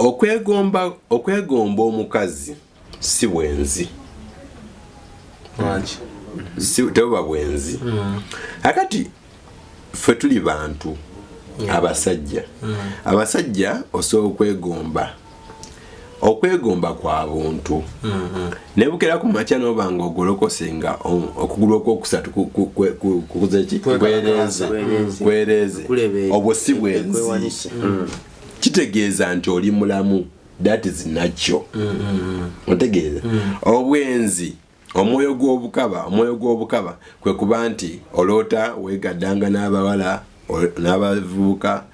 okwegomba omukazi si bwenzi si teba bwenzi akati ffe tuli bantu abasajja osobola okwegomba kwa buntu nebukera ku makya n'obanga ogolokosenga okugulu okwokusatu kwereze obwo si bwenzi kitegeeza nti oli mulamu, that is natural. Otegeeza obwenzi omwoyo gw'obukaba kwe kuba nti olota wegaddanga n'abawala n'abavubuka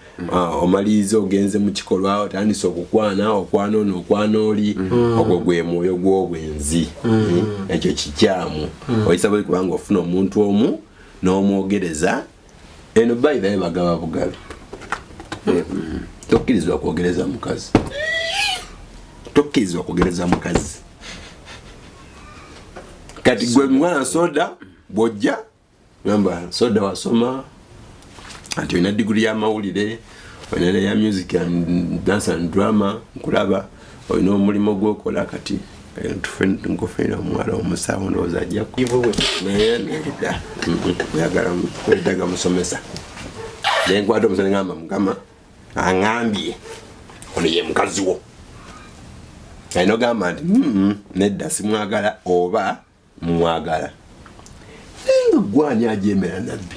omaliiza ogenze mu kikolwa otandise okukwana oli ogwo gwe mwoyo gw'obwenzi. Ekyo kikyamu oyisa bwe kubanga ofuna omuntu omu n'omwogereza eno bayirayo bagaba bugabi. Tokkirizibwa kwogereza mukazi kati gwe mwana soda bw'ojja gamba soda wasoma ati olina diguli y'amawulire, olina ya music and dance and drama, nkulaba olina omulimu gw'okola kati nkufeera omuwala omusawo ndowooza ajjako naye nedda oyagala kwetaga musomesa naye nkwata omusomesa ngamba mukama aŋambye ono ye mukazi wo alina ogamba nti nedda simwagala oba mwagala naye nga gwani ajeemera nabbi